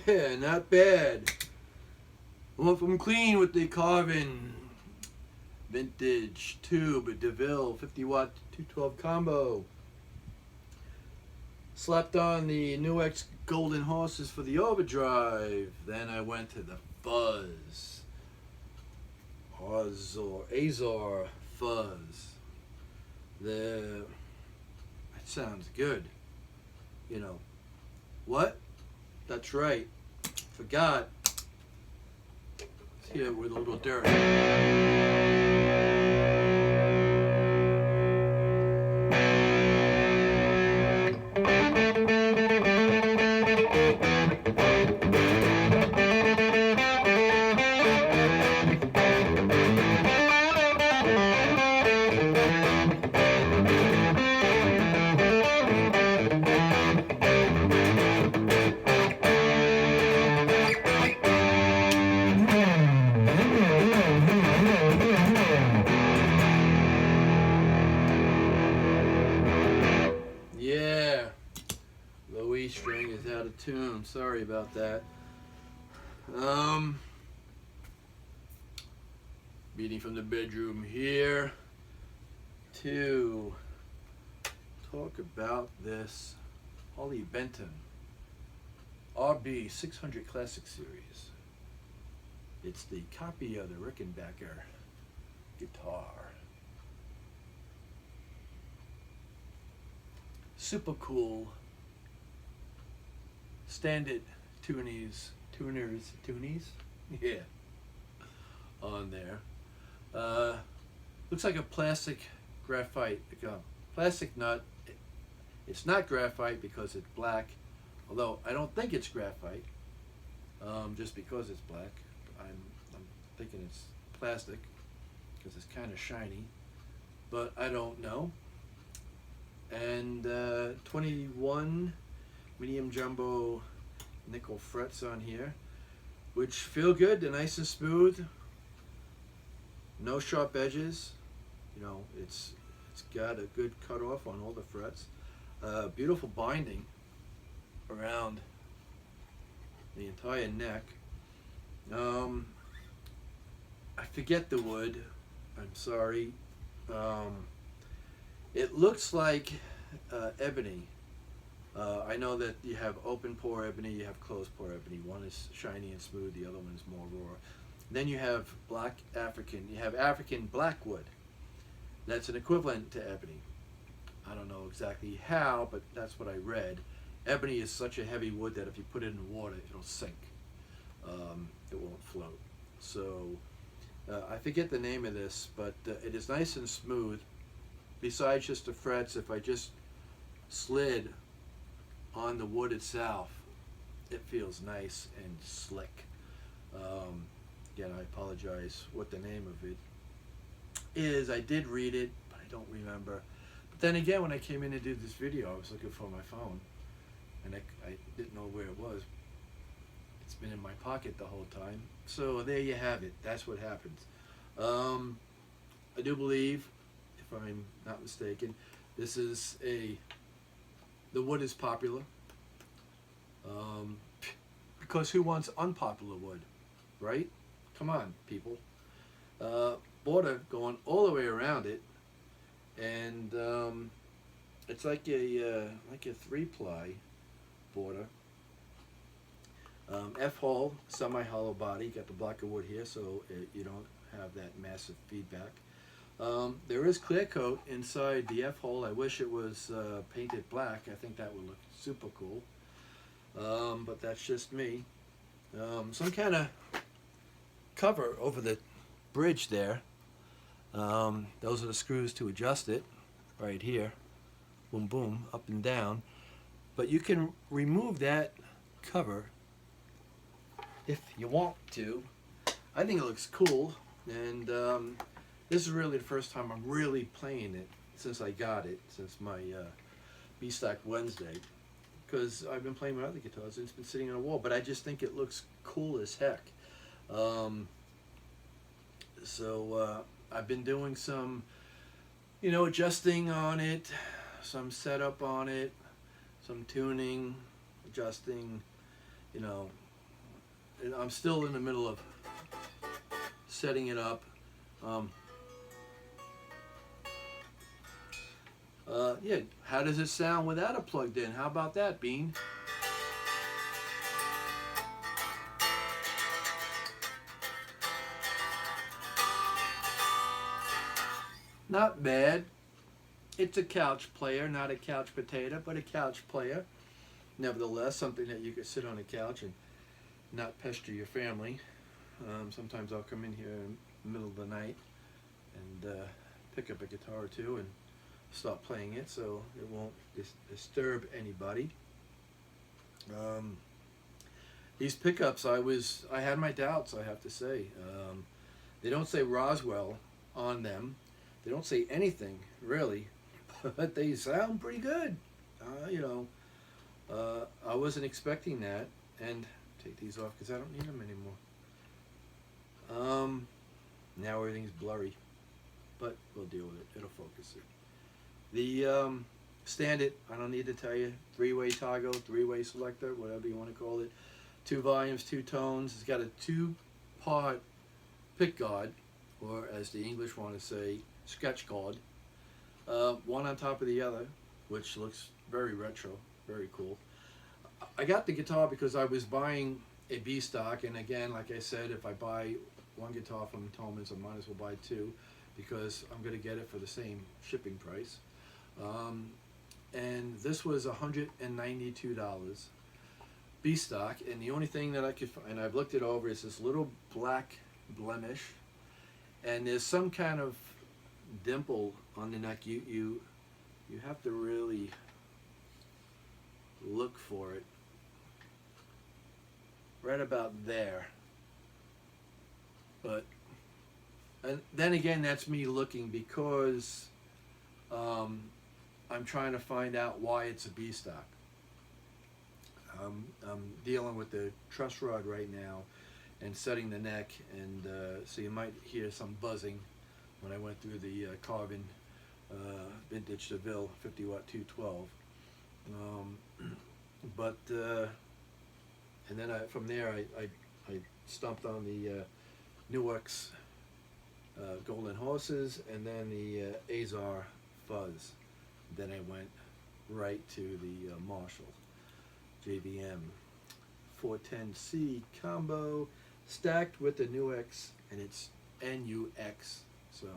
Yeah, not bad. Went from clean with the Carvin vintage tube, a DeVille 50 watt 212 combo. Slapped on the NuX Golden Horses for the overdrive. Then I went to the fuzz. Azor fuzz. That sounds good. You know. What? That's right. Forgot. Let's hear it with a little dirt. Yeah, low E string is out of tune. Sorry about that. Meeting from the bedroom here to talk about this Harley Benton RB 600 Classic Series. It's the copy of the Rickenbacker guitar. Super cool standard tuners, yeah, on there. Looks like a plastic graphite, like a plastic nut. It's not graphite because it's black, although I don't think it's graphite, just because it's black. I'm thinking it's plastic because it's kind of shiny, but I don't know. And 21 medium jumbo nickel frets on here, which feel good. They're nice and smooth, no sharp edges. You know, it's got a good cutoff on all the frets. Beautiful binding around the entire neck. I forget the wood, I'm sorry. It looks like ebony. I know that you have open pore ebony, you have closed pore ebony. One is shiny and smooth, the other one is more raw. Then you have black African. You have African blackwood. That's an equivalent to ebony. I don't know exactly how, but that's what I read. Ebony is such a heavy wood that if you put it in water, it'll sink. It won't float. So I forget the name of this, but it is nice and smooth. Besides just the frets, if I just slid on the wood itself, it feels nice and slick. Again, I apologize what the name of it is. I did read it, but I don't remember. But then again, when I came in to do this video, I was looking for my phone, and I didn't know where it was. It's been in my pocket the whole time. So there you have it. That's what happens. I do believe, if I'm not mistaken, this is the wood is popular. Because who wants unpopular wood, right? Come on, people. Border going all the way around it, and it's like a 3-ply border. F-hole, semi-hollow body. Got the block of wood here, so you don't have that massive feedback. There is clear coat inside the F-hole. I wish it was painted black. I think that would look super cool. But that's just me. Some kind of cover over the bridge there. Those are the screws to adjust it right here. Boom, boom, up and down. But you can remove that cover if you want to. I think it looks cool, and this is really the first time I'm really playing it since I got it, since my B-Stock Wednesday, because I've been playing my other guitars and it's been sitting on a wall, but I just think it looks cool as heck. I've been doing some, adjusting on it, some setup on it, some tuning, adjusting, and I'm still in the middle of setting it up. Yeah, how does it sound without it plugged in? How about that, Bean? Not bad. It's a couch player, not a couch potato, but a couch player. Nevertheless, something that you could sit on a couch and not pester your family. Sometimes I'll come in here in the middle of the night and pick up a guitar or two and stop playing it so it won't disturb anybody. These pickups, I had my doubts, I have to say. They don't say Roswell on them. They don't say anything, really, but they sound pretty good. I wasn't expecting that. And take these off because I don't need them anymore. Now everything's blurry, but we'll deal with it. It'll focus it. The standard, I don't need to tell you, 3-way toggle, 3-way selector, whatever you want to call it. 2 volumes, 2 tones. It's got a 2-part pick guard, or as the English want to say, scratch guard. One on top of the other, which looks very retro, very cool. I got the guitar because I was buying a B-Stock, and again, like I said, if I buy one guitar from Tonal's, I might as well buy 2 because I'm going to get it for the same shipping price. And this was $192 B-Stock, and the only thing that I could find, and I've looked it over, is this little black blemish, and there's some kind of dimple on the neck. You have to really look for it. Right about there. But and then again, that's me looking because I'm trying to find out why it's a B-Stock. I'm dealing with the truss rod right now and setting the neck, and so you might hear some buzzing when I went through the carbon vintage DeVille 50 watt 212. And then from there I stomped on the Newark's Golden Horses, and then the Azar Fuzz. Then I went right to the Marshall JVM 410C combo stacked with the Nux, and it's NUX, so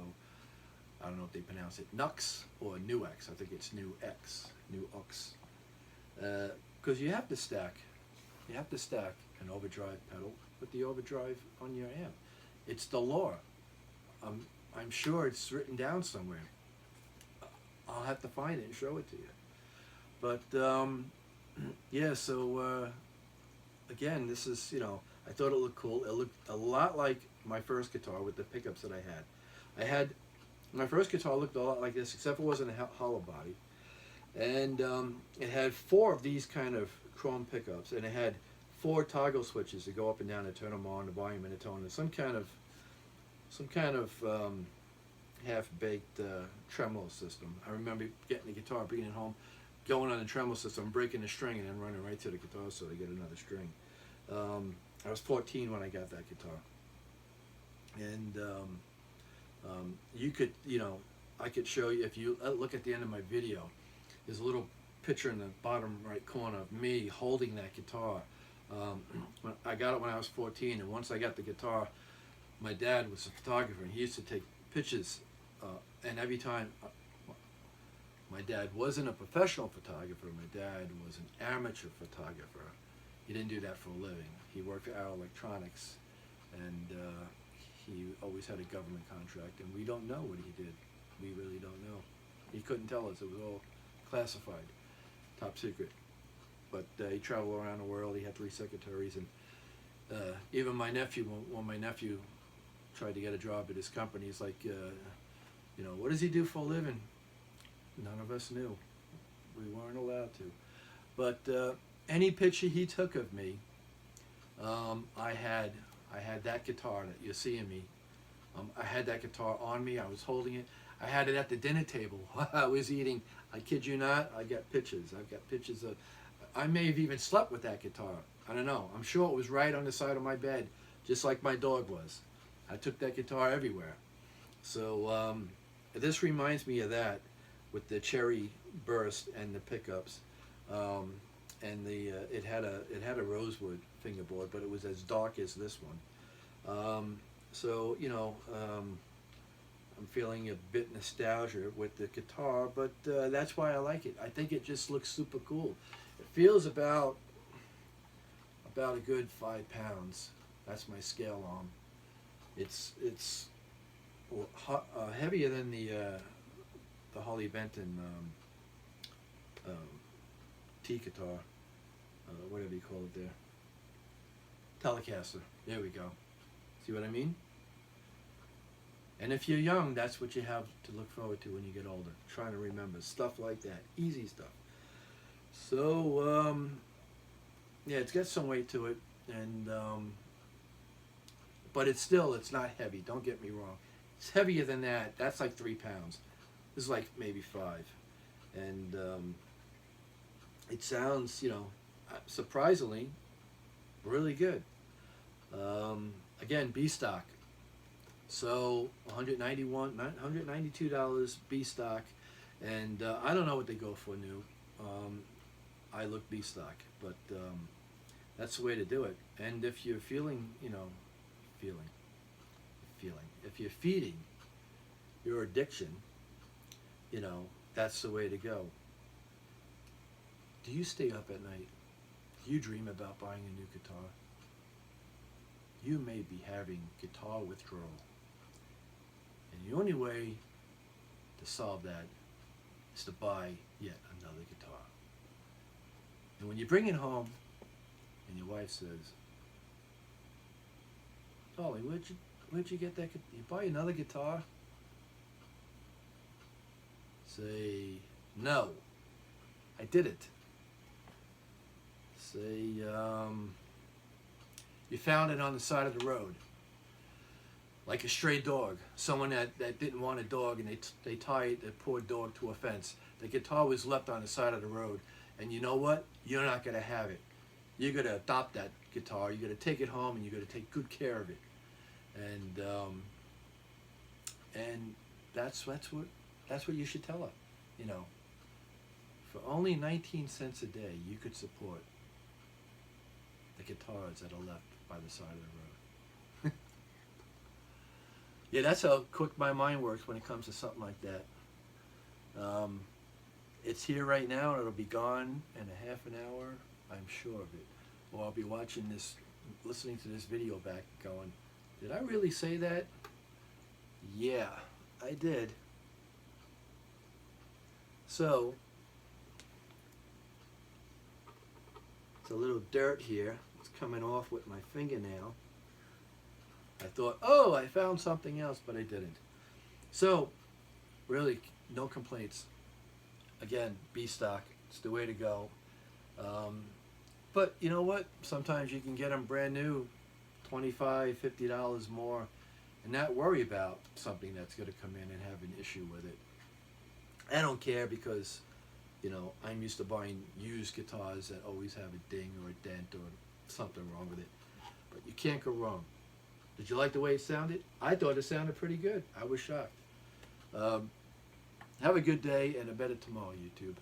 I don't know if they pronounce it Nux or Nux. I think it's Nux, because you have to stack an overdrive pedal with the overdrive on your amp. It's the law. I'm sure it's written down somewhere. I'll have to find it and show it to you. But yeah, so again, this is, I thought it looked cool. It looked a lot like my first guitar with the pickups that I had. My first guitar looked a lot like this, except it wasn't a hollow body. And it had 4 of these kind of chrome pickups, and it had 4 toggle switches to go up and down and turn them on, the volume and the tone, and some kind of half-baked tremolo system. I remember getting the guitar, bringing it home, going on the tremolo system, breaking the string, and then running right to the guitar so to get another string. I was 14 when I got that guitar, and you could, I could show you, if you look at the end of my video, there's a little picture in the bottom right corner of me holding that guitar. When I got it when I was 14, and once I got the guitar, my dad was a photographer, and he used to take pictures and every time, my dad wasn't a professional photographer. My dad was an amateur photographer. He didn't do that for a living. He worked for Arrow Electronics, and he always had a government contract, and we don't know what he did. We really don't know. He couldn't tell us. It was all classified, top secret. But he traveled around the world. He had 3 secretaries, and even my nephew, when my nephew tried to get a job at his company, he's like, you know, what does he do for a living? None of us knew. We weren't allowed to. But any picture he took of me, I had that guitar that you're seeing me. I had that guitar on me. I was holding it. I had it at the dinner table. I was eating. I kid you not. I got pictures. I've got pictures of. I may have even slept with that guitar. I don't know. I'm sure it was right on the side of my bed, just like my dog was. I took that guitar everywhere. So this reminds me of that, with the cherry burst and the pickups, and the it had a rosewood fingerboard, but it was as dark as this one. So you know, I'm feeling a bit nostalgia with the guitar, but that's why I like it. I think it just looks super cool. It feels about a good 5 pounds. That's my scale arm. It's heavier than the Harley Benton T guitar, whatever you call it there. Telecaster. There we go. See what I mean? And if you're young, that's what you have to look forward to when you get older. Trying to remember stuff like that. Easy stuff. So, yeah, it's got some weight to it, and but it's not heavy. Don't get me wrong. It's heavier than that. That's like 3 pounds. This is like maybe 5, and it sounds, you know, surprisingly, really good. Again, B stock. So $192 B stock, and I don't know what they go for new. I look B stock, but that's the way to do it. And if you're feeling, you know, if you're feeding your addiction, you know, that's the way to go. Do you stay up at night? Do you dream about buying a new guitar? You may be having guitar withdrawal. And the only way to solve that is to buy yet another guitar. And when you bring it home and your wife says, Dolly, where'd you get that? You buy another guitar? Say, no, I didn't. Say, you found it on the side of the road, like a stray dog. Someone that didn't want a dog, and they tied the poor dog to a fence. The guitar was left on the side of the road, and you know what? You're not going to have it. You're going to adopt that guitar. You're going to take it home, and you're going to take good care of it. And that's what you should tell her. You know, for only 19 cents a day, you could support the guitars that are left by the side of the road. Yeah, that's how quick my mind works when it comes to something like that. It's here right now, and it'll be gone in a half an hour. I'm sure of it. Or I'll be watching this, listening to this video back, going, did I really say that? Yeah, I did. So, it's a little dirt here. It's coming off with my fingernail. I thought, oh, I found something else, but I didn't. So, really, no complaints. Again, B stock, it's the way to go. But you know what? Sometimes you can get them brand new, $25, $50 more, and not worry about something that's going to come in and have an issue with it. I don't care, because, you know, I'm used to buying used guitars that always have a ding or a dent or something wrong with it. But you can't go wrong. Did you like the way it sounded? I thought it sounded pretty good. I was shocked. Have a good day and a better tomorrow, YouTube.